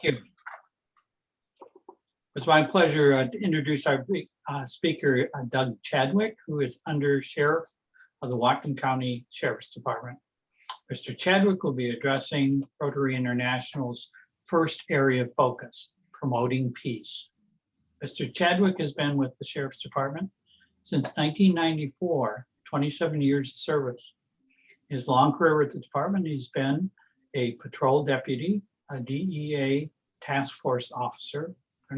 you. It's my pleasure to introduce our speaker, Doug Chadwick, who is Under Sheriff of the Whatcom County Sheriff's Department. Mr. Chadwick will be addressing Rotary International's first area of focus, promoting peace. Mr. Chadwick has been with the Sheriff's Department since 1994, 27 years of service. His long career with the department, he's been a patrol deputy, a DEA task force officer, a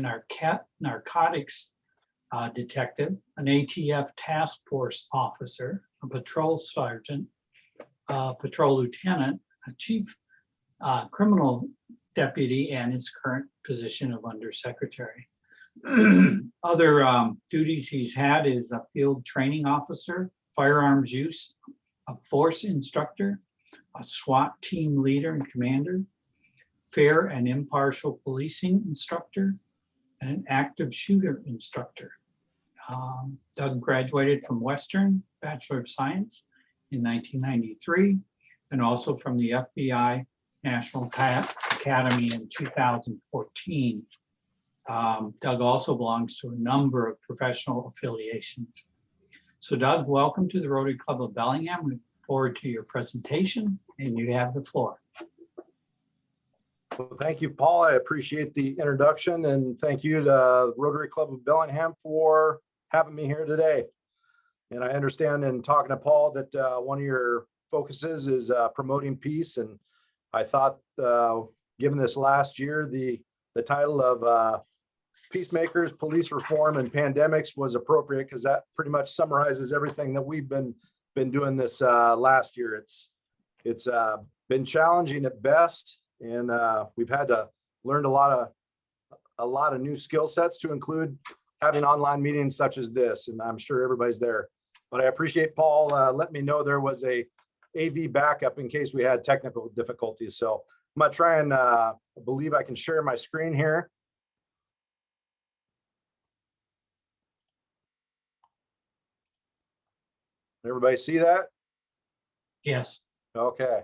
narcotics detective, an ATF task force officer, a patrol sergeant, a patrol lieutenant, a chief criminal deputy, and his current position of undersecretary. Other duties he's had is a field training officer, firearms use, a force instructor, a SWAT team leader and commander, fair and impartial policing instructor, and an active shooter instructor. Doug graduated from Western Bachelor of Science in 1993, and also from the FBI National Academy in 2014. Doug also belongs to a number of professional affiliations. So Doug, welcome to the Rotary Club of Bellingham. We look forward to your presentation, and you have the floor. Well, thank you, Paul. I appreciate the introduction, and thank you to Rotary Club of Bellingham for having me here today. And I understand in talking to Paul that one of your focuses is promoting peace. And I thought, given this last year, the title of Peacemakers, Police Reform, and Pandemics was appropriate because that pretty much summarizes everything that we've been doing this last year. It's been challenging at best. And we've had to learn a lot of new skill sets, to include having online meetings such as this. And I'm sure everybody's there. But I appreciate Paul letting me know there was a AV backup in case we had technical difficulties. So I'm going to try and believe I can share my screen here. Everybody see that? Yes. Okay.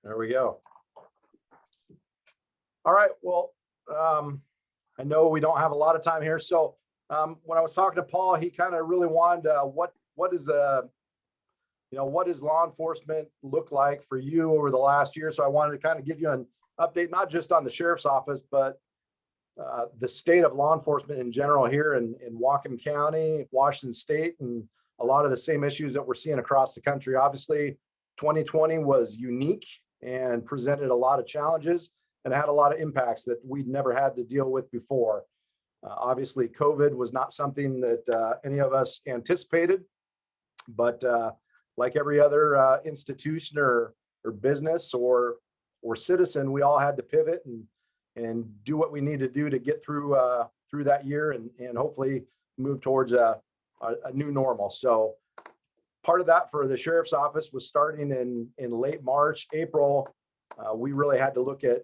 There we go. All right. Well, I know we don't have a lot of time here. So when I was talking to Paul, he kind of really wanted what does law enforcement look like for you over the last year? So I wanted to kind of give you an update, not just on the sheriff's office, but the state of law enforcement in general here in Whatcom County, Washington State, and a lot of the same issues that we're seeing across the country. Obviously, 2020 was unique and presented a lot of challenges and had a lot of impacts that we'd never had to deal with before. Obviously, COVID was not something that any of us anticipated, but like every other institution or business or citizen, we all had to pivot and do what we need to do to get through that year and hopefully move towards a new normal. So part of that for the sheriff's office was starting in late March, April. We really had to look at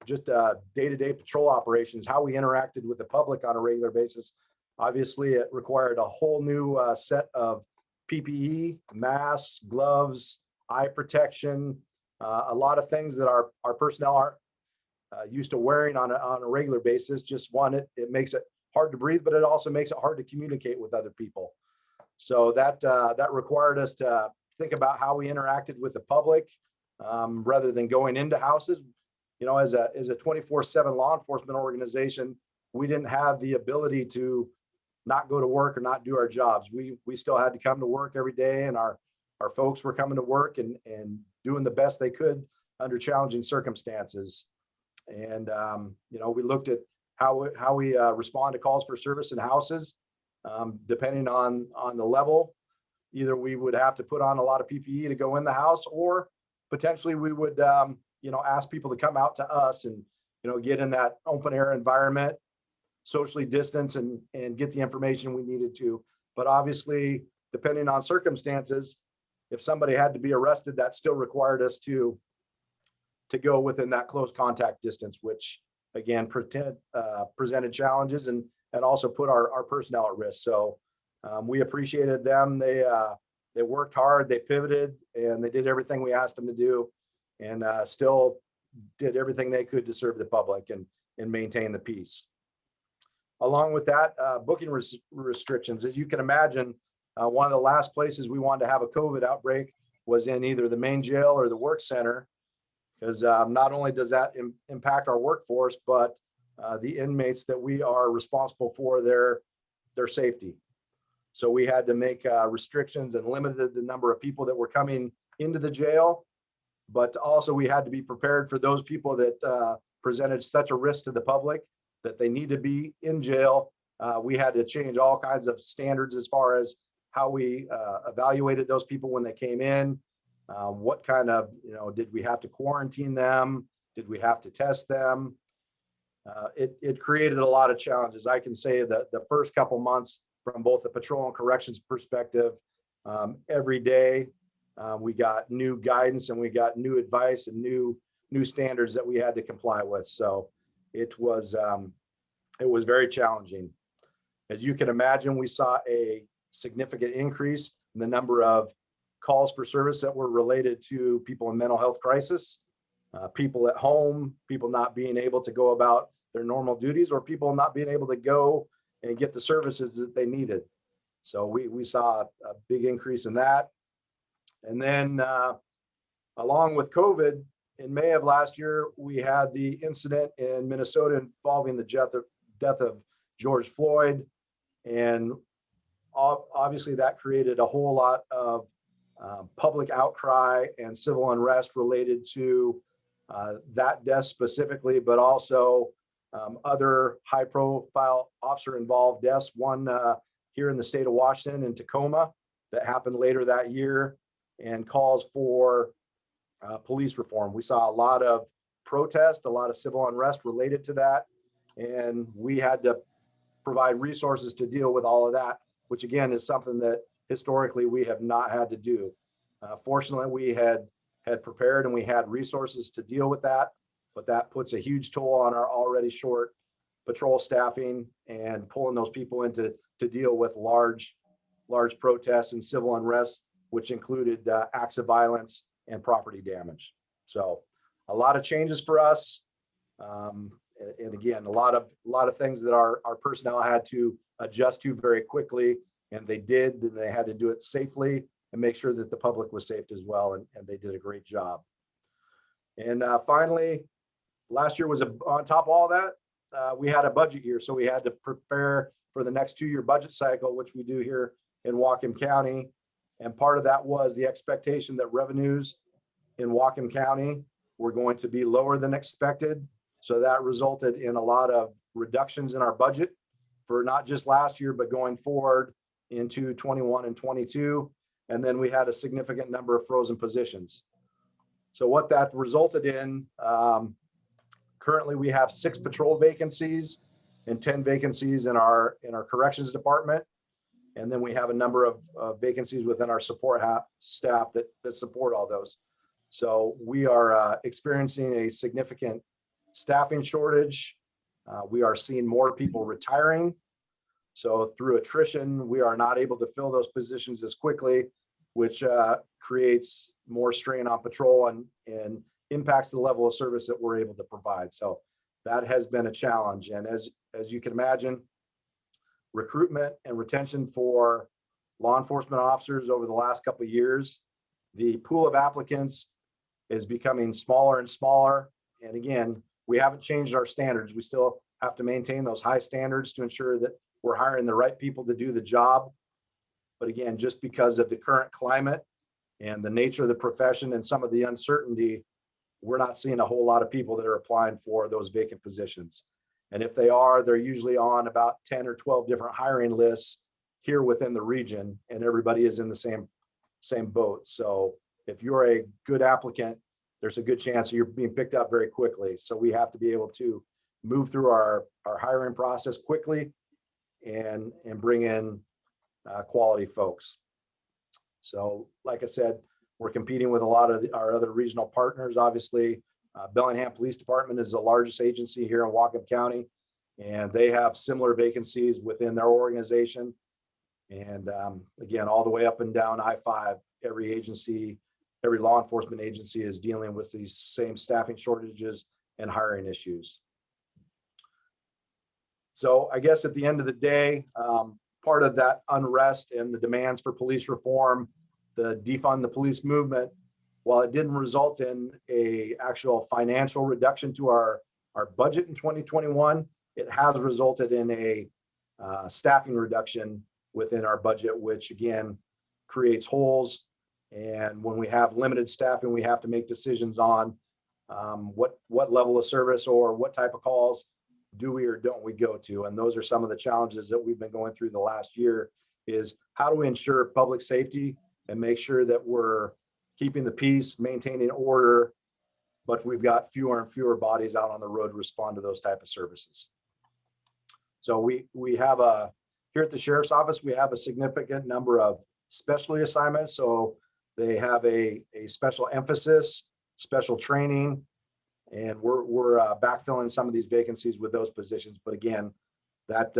just day-to-day patrol operations, how we interacted with the public on a regular basis. Obviously, it required a whole new set of PPE, masks, gloves, eye protection, a lot of things that our personnel aren't used to wearing on a regular basis. Just one, it makes it hard to breathe, but it also makes it hard to communicate with other people. So that required us to think about how we interacted with the public rather than going into houses. You know, as a 24/7 law enforcement organization, we didn't have the ability to not go to work or not do our jobs. We still had to come to work every day, and our folks were coming to work and doing the best they could under challenging circumstances. And you know, we looked at how we respond to calls for service in houses. Depending on the level, either we would have to put on a lot of PPE to go in the house, or potentially we would ask people to come out to us and get in that open air environment, socially distance, and get the information we needed to. But obviously, depending on circumstances, if somebody had to be arrested, that still required us to go within that close contact distance, which again presented challenges and also put our personnel at risk. So we appreciated them. They they worked hard, they pivoted, and they did everything we asked them to do, and still did everything they could to serve the public and maintain the peace. Along with that, booking restrictions, as you can imagine, one of the last places we wanted to have a COVID outbreak was in either the main jail or the work center, because not only does that impact our workforce, but the inmates that we are responsible for their safety. So we had to make restrictions and limited the number of people that were coming into the jail, but also we had to be prepared for those people that presented such a risk to the public that they need to be in jail. We had to change all kinds of standards as far as how we evaluated those people when they came in. What kind of, did we have to quarantine them? Did we have to test them? It created a lot of challenges. I can say that the first couple months from both the patrol and corrections perspective, every day we got new guidance and we got new advice and new standards that we had to comply with. So it was very challenging. As you can imagine, we saw a significant increase in the number of calls for service that were related to people in mental health crisis, people at home, people not being able to go about their normal duties, or people not being able to go and get the services that they needed. So we saw a big increase in that. And then along with COVID, in May of last year, we had the incident in Minnesota involving the death of George Floyd. And obviously that created a whole lot of public outcry and civil unrest related to that death specifically, but also other high profile officer involved deaths, one here in the state of Washington in Tacoma that happened later that year, and calls for police reform. We saw a lot of protest, a lot of civil unrest related to that, and we had to provide resources to deal with all of that, which again is something that historically we have not had to do. Fortunately, we had prepared and we had resources to deal with that, but that puts a huge toll on our already short patrol staffing and pulling those people into to deal with large protests and civil unrest, which included acts of violence and property damage. So a lot of changes for us. And again, a lot of things that our personnel had to adjust to very quickly, and they did, and they had to do it safely and make sure that the public was safe as well. And they did a great job. And finally, last year was on top of all that, we had a budget year. So we had to prepare for the next 2-year budget cycle, which we do here in Whatcom County. And part of that was the expectation that revenues in Whatcom County were going to be lower than expected. So that resulted in a lot of reductions in our budget for not just last year, but going forward into 21 and 22. And then we had a significant number of frozen positions. So what that resulted in, currently we have 6 patrol vacancies and 10 vacancies in our corrections department. And then we have a number of vacancies within our support staff that support all those. So we are experiencing a significant staffing shortage. We are seeing more people retiring. So through attrition, we are not able to fill those positions as quickly, which creates more strain on patrol and impacts the level of service that we're able to provide. So that has been a challenge. And as you can imagine, recruitment and retention for law enforcement officers over the last couple of years, the pool of applicants is becoming smaller and smaller. And again, we haven't changed our standards. We still have to maintain those high standards to ensure that we're hiring the right people to do the job. But again, just because of the current climate and the nature of the profession and some of the uncertainty, we're not seeing a whole lot of people that are applying for those vacant positions. And if they are, they're usually on about 10 or 12 different hiring lists here within the region, and everybody is in the same boat. So if you're a good applicant, there's a good chance you're being picked up very quickly. So we have to be able to move through our hiring process quickly and bring in quality folks. So like I said, we're competing with a lot of our other regional partners. Obviously, Bellingham Police Department is the largest agency here in Whatcom County, and they have similar vacancies within their organization. And again, all the way up and down I-5, every agency, every law enforcement agency is dealing with these same staffing shortages and hiring issues. So I guess at the end of the day, part of that unrest and the demands for police reform, the defund the police movement, while it didn't result in a actual financial reduction to our budget in 2021, it has resulted in a staffing reduction within our budget, which again creates holes. And when we have limited staffing, we have to make decisions on what level of service or what type of calls do we or don't we go to. And those are some of the challenges that we've been going through the last year, is how do we ensure public safety and make sure that we're keeping the peace, maintaining order, but we've got fewer and fewer bodies out on the road to respond to those type of services. So we have here at the Sheriff's Office, we have a significant number of specialty assignments. So they have a special emphasis, special training, and we're backfilling some of these vacancies with those positions. But again, that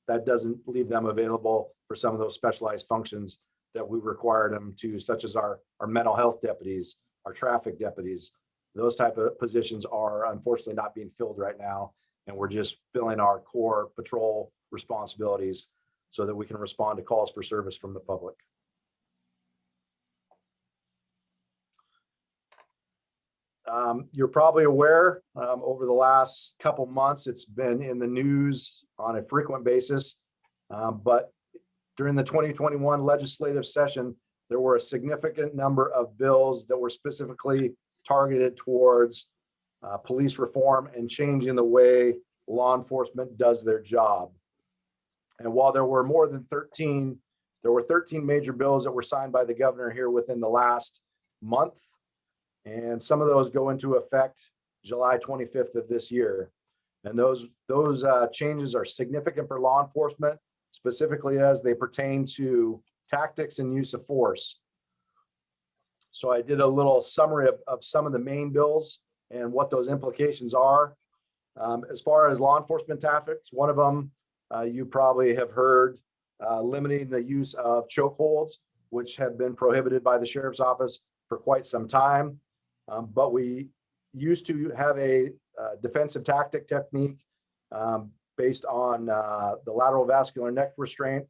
doesn't leave them available for some of those specialized functions that we required them to, such as our mental health deputies, our traffic deputies. Those type of positions are unfortunately not being filled right now. And we're just filling our core patrol responsibilities so that we can respond to calls for service from the public. You're probably aware over the last couple months, it's been in the news on a frequent basis. But during the 2021 legislative session, there were a significant number of bills that were specifically targeted towards police reform and changing the way law enforcement does their job. And while there were more than 13, there were 13 major bills that were signed by the governor here within the last month. And some of those go into effect July 25th of this year. And those changes are significant for law enforcement, specifically as they pertain to tactics and use of force. So I did a little summary of some of the main bills and what those implications are. As far as law enforcement tactics, one of them you probably have heard, limiting the use of chokeholds, which have been prohibited by the Sheriff's Office for quite some time. But we used to have a defensive tactic technique based on the lateral vascular neck restraint,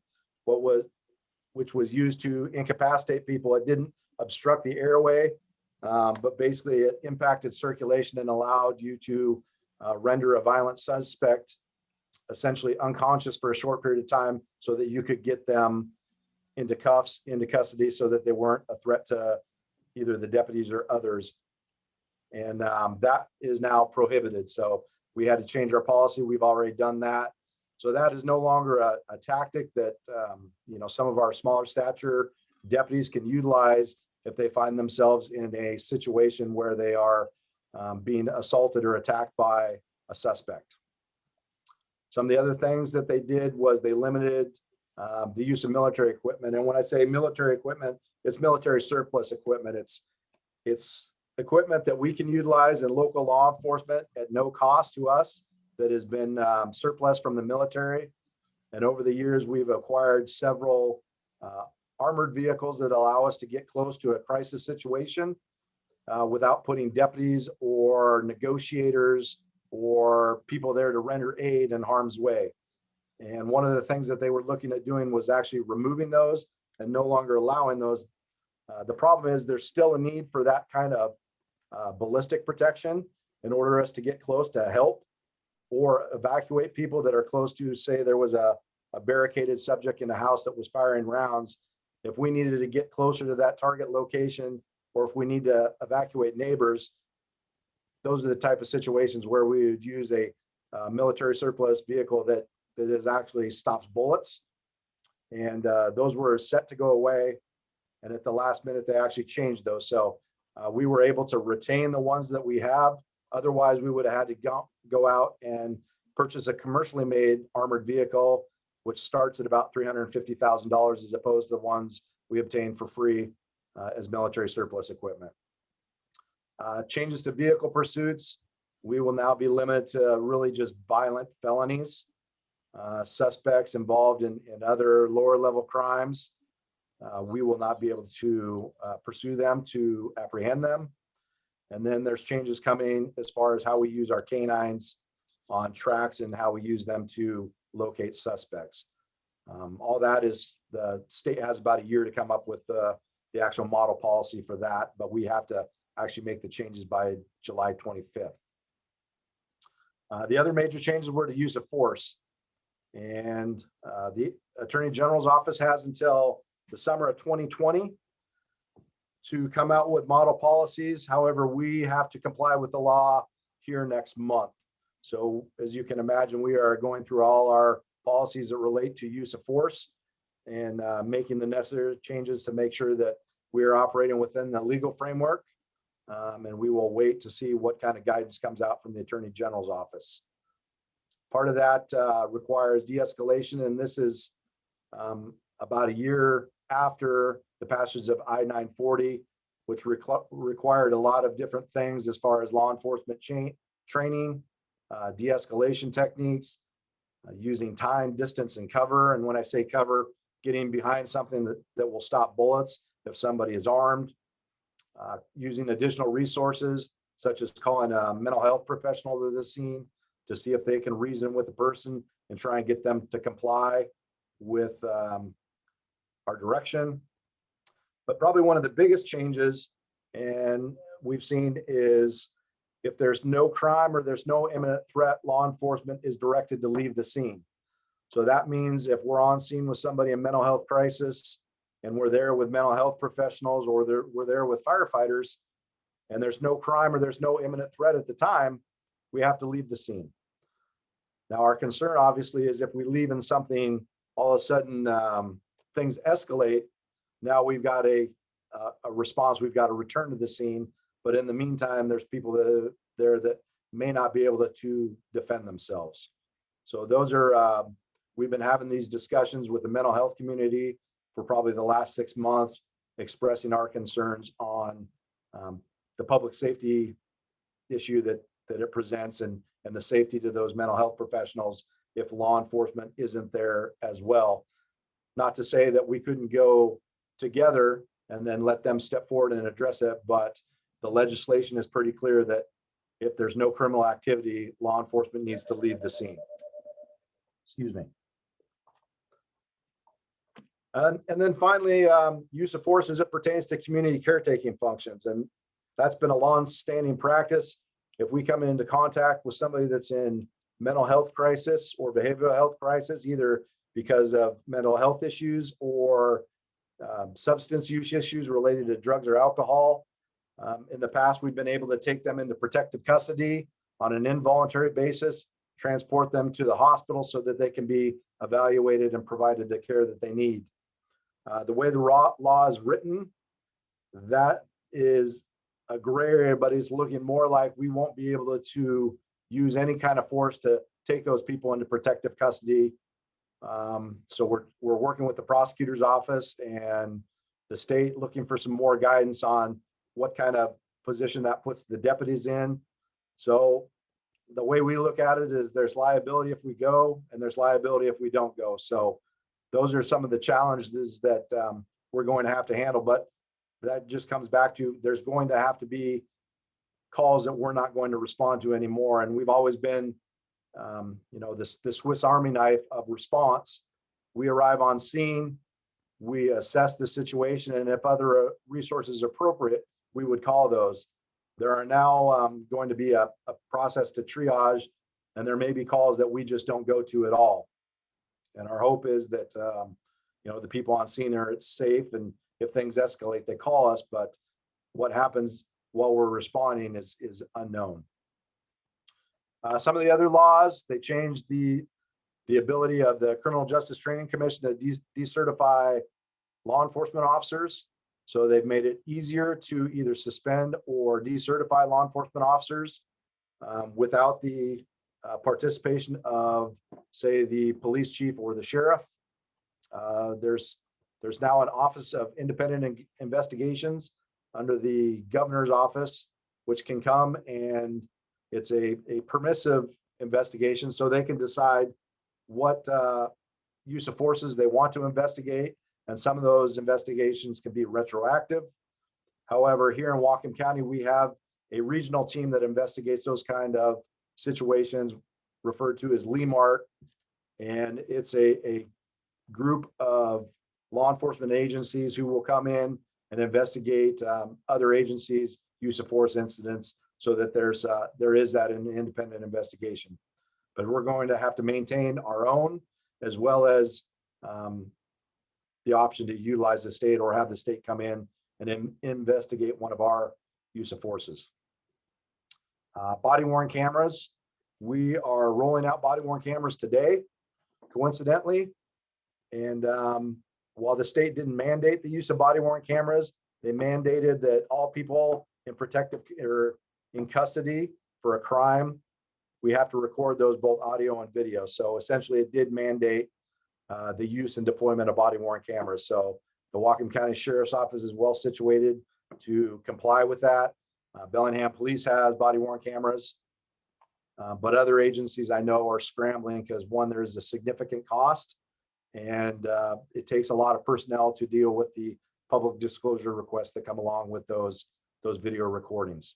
which was used to incapacitate people. It didn't obstruct the airway, but basically it impacted circulation and allowed you to render a violent suspect essentially unconscious for a short period of time so that you could get them into cuffs, into custody, so that they weren't a threat to either the deputies or others. And that is now prohibited. So we had to change our policy. We've already done that. So that is no longer a tactic that some of our smaller stature deputies can utilize if they find themselves in a situation where they are being assaulted or attacked by a suspect. Some of the other things that they did was they limited the use of military equipment. And when I say military equipment, it's military surplus equipment. It's equipment that we can utilize in local law enforcement at no cost to us that has been surplus from the military. And over the years, we've acquired several armored vehicles that allow us to get close to a crisis situation without putting deputies or negotiators or people there to render aid in harm's way. And one of the things that they were looking at doing was actually removing those and no longer allowing those. The problem is there's still a need for that kind of ballistic protection in order for us to get close to help or evacuate people that are close to, say there was a barricaded subject in a house that was firing rounds. If we needed to get closer to that target location, or if we need to evacuate neighbors, those are the type of situations where we would use a military surplus vehicle that is actually stops bullets. And those were set to go away. And at the last minute, they actually changed those. So we were able to retain the ones that we have. Otherwise, we would have had to go out and purchase a commercially made armored vehicle, which starts at about $350,000 as opposed to the ones we obtained for free as military surplus equipment. Changes to vehicle pursuits. We will now be limited to really just violent felonies. suspects involved in other lower level crimes, we will not be able to pursue them to apprehend them. And then there's changes coming as far as how we use our canines on tracks and how we use them to locate suspects. All that is, the state has about a year to come up with the actual model policy for that, but we have to actually make the changes by July 25th. The other major changes were the use of force. And the Attorney General's office has until the summer of 2020 to come out with model policies. However, we have to comply with the law here next month. So as you can imagine, we are going through all our policies that relate to use of force and making the necessary changes to make sure that we are operating within the legal framework. And we will wait to see what kind of guidance comes out from the Attorney General's office. Part of that requires de-escalation, and this is about a year after the passage of I-940, which required a lot of different things as far as law enforcement training, de-escalation techniques, using time, distance, and cover. And when I say cover, getting behind something that will stop bullets if somebody is armed, using additional resources, such as calling a mental health professional to the scene to see if they can reason with the person and try and get them to comply with our direction. But probably one of the biggest changes, and we've seen, is if there's no crime or there's no imminent threat, law enforcement is directed to leave the scene. So that means if we're on scene with somebody in mental health crisis and we're there with mental health professionals, or we're there with firefighters, and there's no crime or there's no imminent threat at the time, we have to leave the scene. Now, our concern obviously is if we leave in something, all of a sudden things escalate. Now we've got a response, we've got to return to the scene. But in the meantime, there's people there that may not be able to defend themselves. So those are, we've been having these discussions with the mental health community for probably the last 6 months, expressing our concerns on the public safety issue that it presents, and the safety to those mental health professionals if law enforcement isn't there as well. Not to say that we couldn't go together and then let them step forward and address it, but the legislation is pretty clear that if there's no criminal activity, law enforcement needs to leave the scene. Excuse me. And then finally, use of force as it pertains to community caretaking functions. And that's been a long-standing practice. If we come into contact with somebody that's in mental health crisis or behavioral health crisis, either because of mental health issues or substance use issues related to drugs or alcohol, in the past, we've been able to take them into protective custody on an involuntary basis, transport them to the hospital so that they can be evaluated and provided the care that they need. The way the law is written, that is a gray area, but it's looking more like we won't be able to use any kind of force to take those people into protective custody. So we're working with the prosecutor's office and the state, looking for some more guidance on what kind of position that puts the deputies in. So the way we look at it is there's liability if we go and there's liability if we don't go. So those are some of the challenges that we're going to have to handle, but that just comes back to there's going to have to be calls that we're not going to respond to anymore. And we've always been, the Swiss Army knife of response. We arrive on scene, we assess the situation, and if other resources are appropriate, we would call those. There are now going to be a process to triage, and there may be calls that we just don't go to at all. And our hope is that, the people on scene are safe, and if things escalate, they call us, but what happens while we're responding is unknown. Some of the other laws, they changed the ability of the Criminal Justice Training Commission to decertify law enforcement officers. So they've made it easier to either suspend or decertify law enforcement officers without the participation of, say, the police chief or the sheriff. There's now an Office of Independent Investigations under the governor's office, which can come, and it's a permissive investigation, so they can decide what use of forces they want to investigate, and some of those investigations can be retroactive. However, here in Whatcom County, we have a regional team that investigates those kind of situations, referred to as LEMART, and it's a group of law enforcement agencies who will come in and investigate other agencies' use of force incidents, so that there is that an independent investigation. But we're going to have to maintain our own, as well as the option to utilize the state or have the state come in and investigate one of our use of forces. Body worn cameras. We are rolling out body worn cameras today, coincidentally. And while the state didn't mandate the use of body worn cameras, they mandated that all people in protective or in custody for a crime, we have to record those both audio and video. So essentially it did mandate the use and deployment of body worn cameras. So the Whatcom County Sheriff's Office is well situated to comply with that. Bellingham Police has body worn cameras, but other agencies I know are scrambling because, one, there's a significant cost, and it takes a lot of personnel to deal with the public disclosure requests that come along with those video recordings.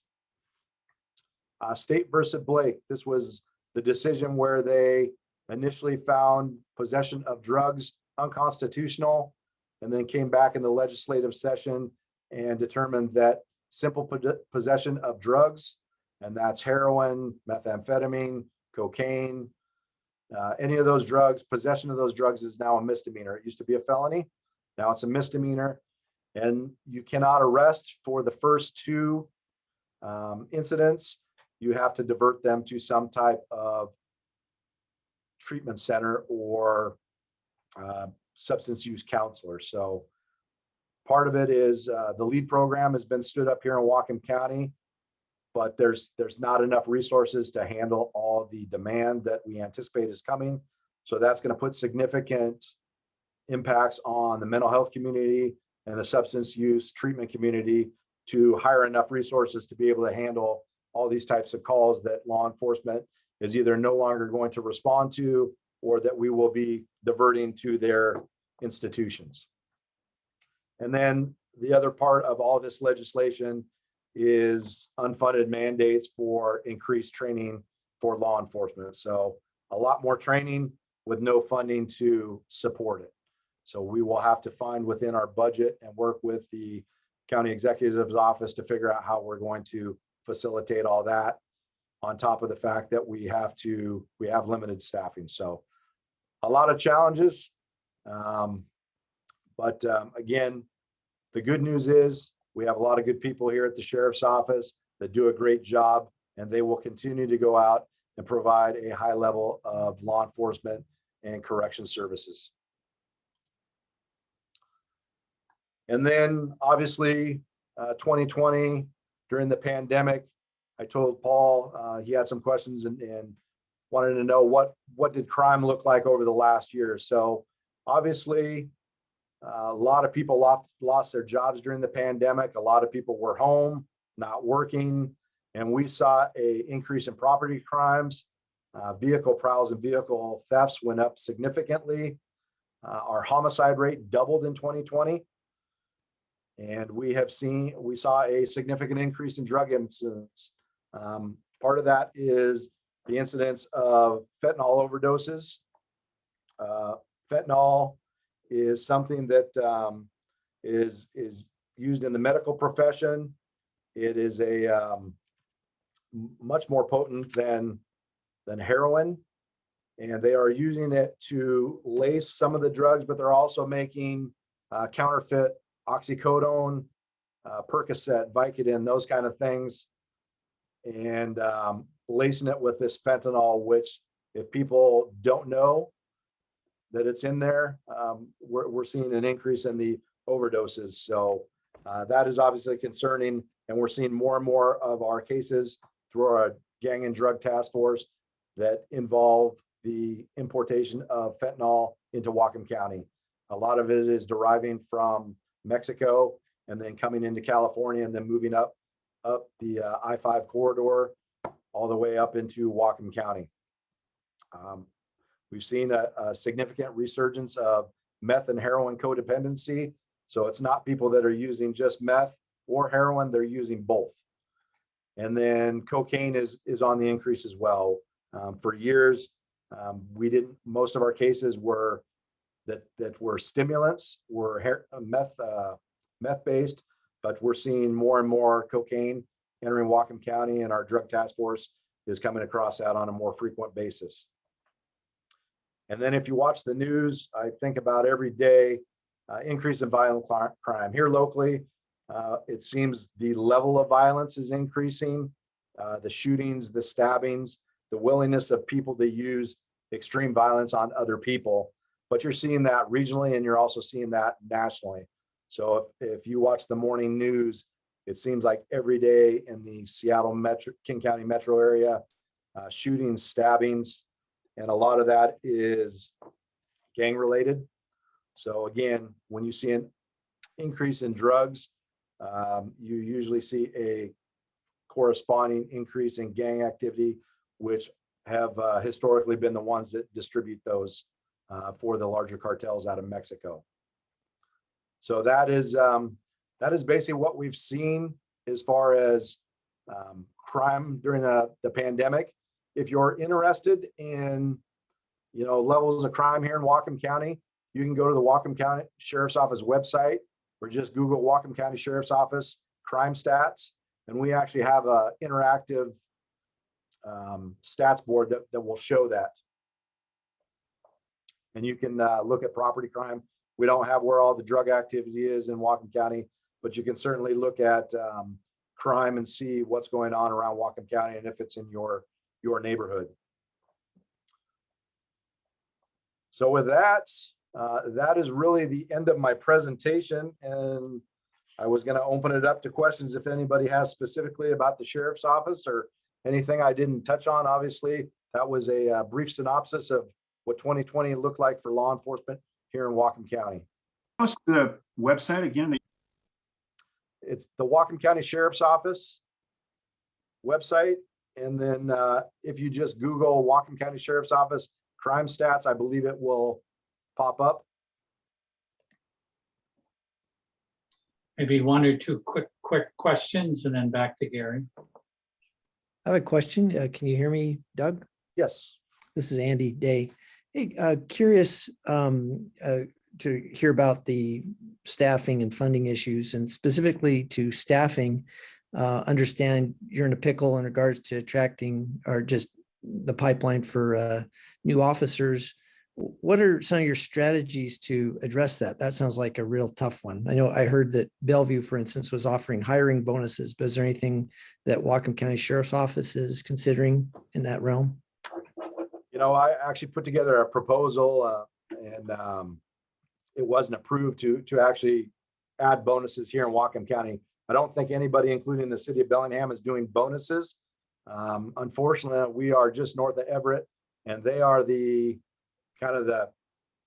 State versus Blake. This was the decision where they initially found possession of drugs unconstitutional, and then came back in the legislative session and determined that simple possession of drugs, and that's heroin, methamphetamine, cocaine, any of those drugs, possession of those drugs is now a misdemeanor. It used to be a felony. Now it's a misdemeanor, and you cannot arrest for the first two incidents. You have to divert them to some type of treatment center or substance use counselor. So part of it is the LEAD program has been stood up here in Whatcom County, but there's not enough resources to handle all the demand that we anticipate is coming. So that's going to put significant impacts on the mental health community and the substance use treatment community to hire enough resources to be able to handle all these types of calls that law enforcement is either no longer going to respond to, or that we will be diverting to their institutions. And then the other part of all this legislation is unfunded mandates for increased training for law enforcement. So a lot more training with no funding to support it. So we will have to find within our budget and work with the county executive's office to figure out how we're going to facilitate all that, on top of the fact that we have limited staffing. So a lot of challenges. But again, the good news is we have a lot of good people here at the sheriff's office that do a great job, and they will continue to go out and provide a high level of law enforcement and correction services. And then obviously 2020, during the pandemic, I told Paul he had some questions and wanted to know what did crime look like over the last year. So obviously a lot of people lost their jobs during the pandemic. A lot of people were home, not working, and we saw an increase in property crimes. Vehicle prowls and vehicle thefts went up significantly. Our homicide rate doubled in 2020. And we saw a significant increase in drug incidents. Part of that is the incidence of fentanyl overdoses. Fentanyl is something that is used in the medical profession. It is a much more potent than heroin, and they are using it to lace some of the drugs, but they're also making counterfeit oxycodone, Percocet, Vicodin, those kind of things, and lacing it with this fentanyl, which if people don't know that it's in there, we're seeing an increase in the overdoses. So that is obviously concerning, and we're seeing more and more of our cases through our gang and drug task force that involve the importation of fentanyl into Whatcom County. A lot of it is deriving from Mexico and then coming into California and then moving up the I-5 corridor all the way up into Whatcom County. We've seen a significant resurgence of meth and heroin codependency. So it's not people that are using just meth or heroin, they're using both. And then cocaine is on the increase as well. For years, most of our cases were that were stimulants, were meth based, but we're seeing more and more cocaine entering Whatcom County, and our drug task force is coming across that on a more frequent basis. And then if you watch the news, I think about every day, increase in violent crime here locally. It seems the level of violence is increasing, the shootings, the stabbings, the willingness of people to use extreme violence on other people. But you're seeing that regionally, and you're also seeing that nationally. So if you watch the morning news, it seems like every day in the Seattle metro, King County metro area, shootings, stabbings, and a lot of that is gang related. So again, when you see an increase in drugs, you usually see a corresponding increase in gang activity, which have historically been the ones that distribute those for the larger cartels out of Mexico. So that is basically what we've seen as far as crime during the pandemic. If you're interested in, levels of crime here in Whatcom County, you can go to the Whatcom County Sheriff's Office website, or just Google Whatcom County Sheriff's Office crime stats. And we actually have an interactive stats board that will show that. And you can look at property crime. We don't have where all the drug activity is in Whatcom County, but you can certainly look at crime and see what's going on around Whatcom County and if it's in your neighborhood. So with that, that is really the end of my presentation. And I was going to open it up to questions if anybody has specifically about the sheriff's office or anything I didn't touch on. Obviously, that was a brief synopsis of what 2020 looked like for law enforcement here in Whatcom County. What's the website again? It's the Whatcom County Sheriff's Office website. And then if you just Google Whatcom County Sheriff's Office crime stats, I believe it will pop up. Maybe one or two quick questions and then back to Gary. I have a question. Can you hear me, Doug? Yes. This is Andy Day. Hey, curious to hear about the staffing and funding issues, and specifically to staffing. Understand you're in a pickle in regards to attracting or just the pipeline for new officers. What are some of your strategies to address that? That sounds like a real tough one. I know I heard that Bellevue, for instance, was offering hiring bonuses, but is there anything that Whatcom County Sheriff's Office is considering in that realm? I actually put together a proposal and it wasn't approved to actually add bonuses here in Whatcom County. I don't think anybody, including the city of Bellingham, is doing bonuses. Unfortunately, we are just north of Everett, and they are the kind of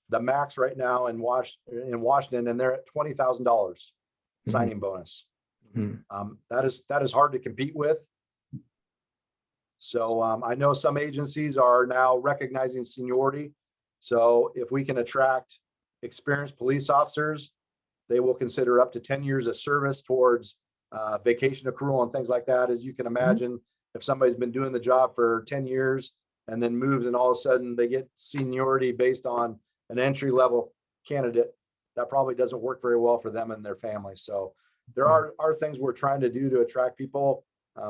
the max right now in Washington, and they're at $20,000 signing bonus. That is hard to compete with. So I know some agencies are now recognizing seniority. So if we can attract experienced police officers, they will consider up to 10 years of service towards vacation accrual and things like that. As you can imagine, if somebody's been doing the job for 10 years and then moves and all of a sudden they get seniority based on an entry level candidate, that probably doesn't work very well for them and their families. So there are things we're trying to do to attract people.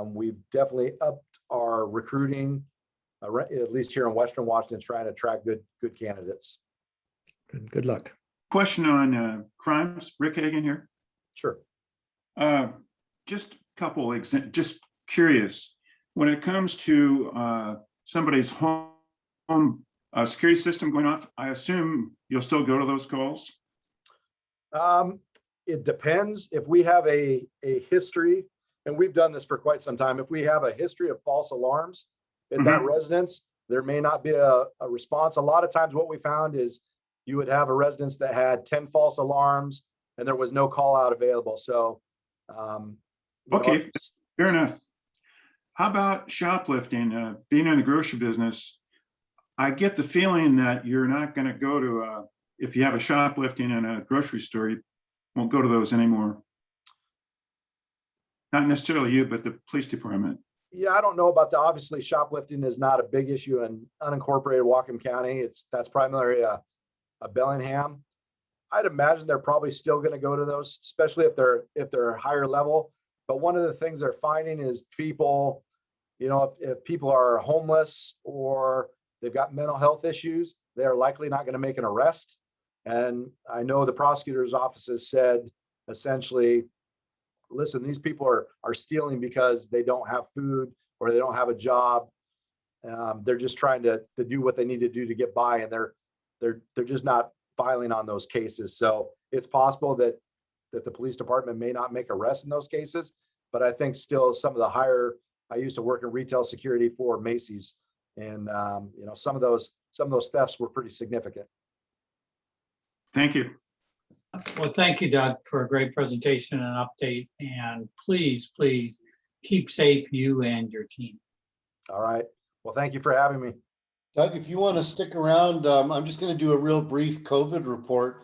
We've definitely upped our recruiting, at least here in Western Washington, trying to attract good candidates. Good luck. Question on crimes. Rick Hagan here. Sure. Just a couple, just curious, when it comes to somebody's home security system going off, I assume you'll still go to those calls? It depends. If we have a history, and we've done this for quite some time, if we have a history of false alarms at that residence, there may not be a response. A lot of times what we found is you would have a residence that had 10 false alarms and there was no call out available. So, okay, fair enough. How about shoplifting? Being in the grocery business, I get the feeling that you're not going to go to, if you have a shoplifting in a grocery store, you won't go to those anymore. Not necessarily you, but the police department. Yeah, I don't know about the, obviously shoplifting is not a big issue in unincorporated Whatcom County. That's primarily a Bellingham. I'd imagine they're probably still going to go to those, especially if they're higher level. But one of the things they're finding is people, if people are homeless or they've got mental health issues, they're likely not going to make an arrest. And I know the prosecutor's office has said essentially, listen, these people are stealing because they don't have food or they don't have a job. They're just trying to do what they need to do to get by, and they're just not filing on those cases. So it's possible that the police department may not make arrests in those cases, but I think still some of the higher, I used to work in retail security for Macy's, and some of those thefts were pretty significant. Thank you. Well, thank you, Doug, for a great presentation and update. And please, please keep safe, you and your team. All right. Well, thank you for having me. Doug, if you want to stick around, I'm just going to do a real brief COVID report.